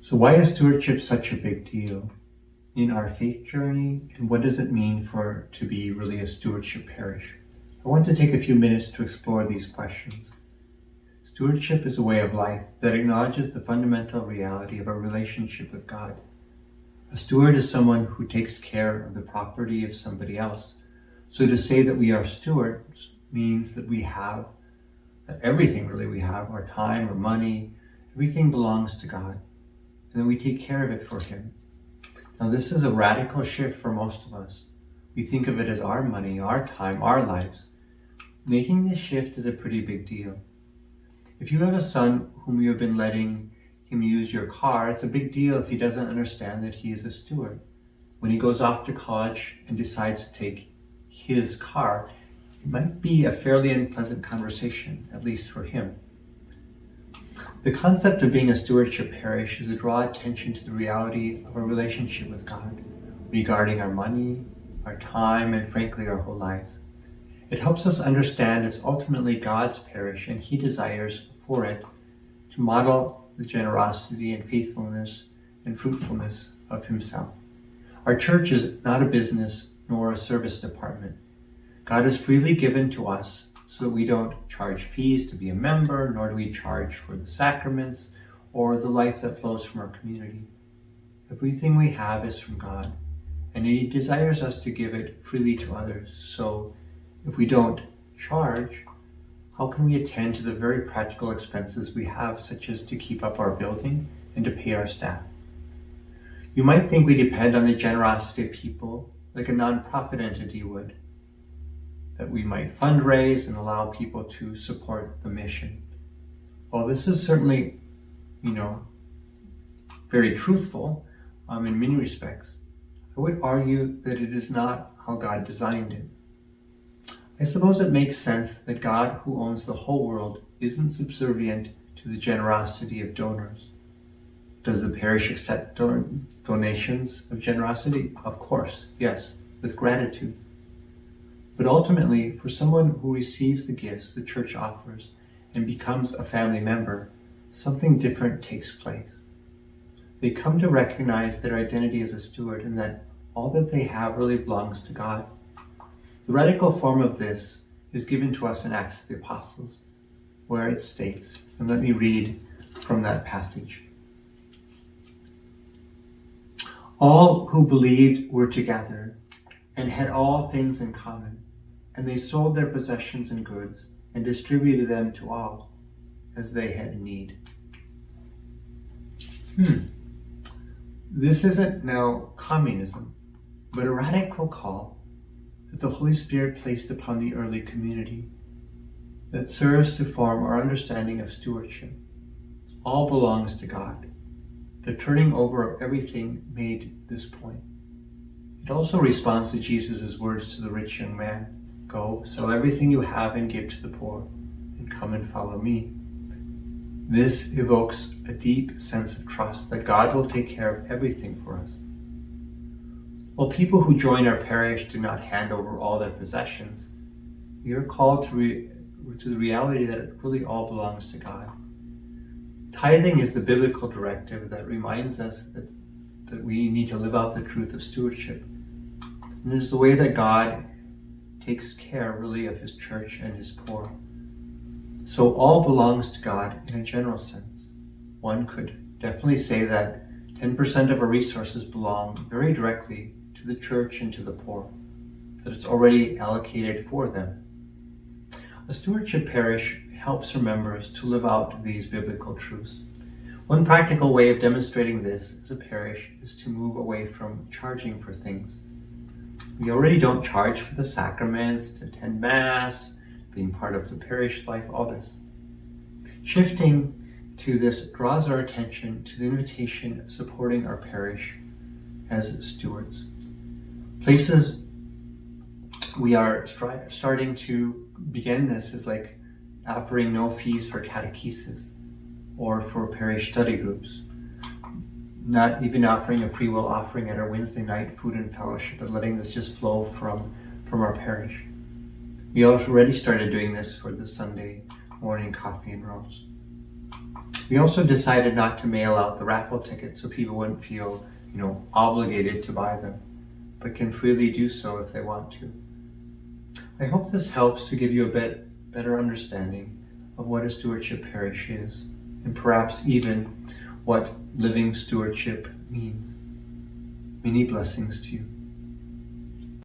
So why is stewardship such a big deal in our faith journey, and what does it mean to be really a stewardship parish? I want to take a few minutes to explore these questions. Stewardship is a way of life that acknowledges the fundamental reality of our relationship with God. A steward is someone who takes care of the property of somebody else. So to say that we are stewards means that that everything really we have, our time, our money, everything belongs to God. And then we take care of it for Him. Now this is a radical shift for most of us. We think of it as our money, our time, our lives. Making this shift is a pretty big deal. If you have a son whom you have been letting him use your car, it's a big deal if he doesn't understand that he is a steward. When he goes off to college and decides to take his car, it might be a fairly unpleasant conversation, at least for him. The concept of being a stewardship parish is to draw attention to the reality of our relationship with God regarding our money, our time, and frankly, our whole lives. It helps us understand it's ultimately God's parish, and He desires for it to model the generosity and faithfulness and fruitfulness of Himself. Our church is not a business nor a service department. God is freely given to us so that we don't charge fees to be a member, nor do we charge for the sacraments or the life that flows from our community. Everything we have is from God, and He desires us to give it freely to others. So if we don't charge, how can we attend to the very practical expenses we have, such as to keep up our building and to pay our staff? You might think we depend on the generosity of people like a nonprofit entity would, that we might fundraise and allow people to support the mission. Well, this is certainly, very truthful in many respects. I would argue that it is not how God designed it. I suppose it makes sense that God, who owns the whole world, isn't subservient to the generosity of donors. Does the parish accept donations of generosity? Of course, yes, with gratitude. But ultimately, for someone who receives the gifts the church offers and becomes a family member, something different takes place. They come to recognize their identity as a steward and that all that they have really belongs to God. The radical form of this is given to us in Acts of the Apostles, where it states, and let me read from that passage. All who believed were together and had all things in common, and they sold their possessions and goods and distributed them to all as they had need. This isn't now communism, but a radical call that the Holy Spirit placed upon the early community that serves to form our understanding of stewardship. All belongs to God. The turning over of everything made this point. It also responds to Jesus' words to the rich young man, "Go, sell everything you have and give to the poor, and come and follow me." This evokes a deep sense of trust that God will take care of everything for us. While people who join our parish do not hand over all their possessions, we are called to the reality that it really all belongs to God. Tithing is the biblical directive that reminds us that we need to live out the truth of stewardship. And it is the way that God takes care really of His church and His poor. So all belongs to God in a general sense. One could definitely say that 10% of our resources belong very directly to the church and to the poor, that it's already allocated for them. A stewardship parish helps our members to live out these biblical truths. One practical way of demonstrating this as a parish is to move away from charging for things. We already don't charge for the sacraments, to attend Mass, being part of the parish life, all this. Shifting to this draws our attention to the invitation of supporting our parish as stewards. Places we are starting to begin this is like offering no fees for catechesis or for parish study groups. Not even offering a free will offering at our Wednesday night food and fellowship, but letting this just flow from our parish. We already started doing this for the Sunday morning coffee and rolls. We also decided not to mail out the raffle tickets so people wouldn't feel, obligated to buy them, but can freely do so if they want to. I hope this helps to give you a bit better understanding of what a stewardship parish is, and perhaps even what living stewardship means. Many blessings to you.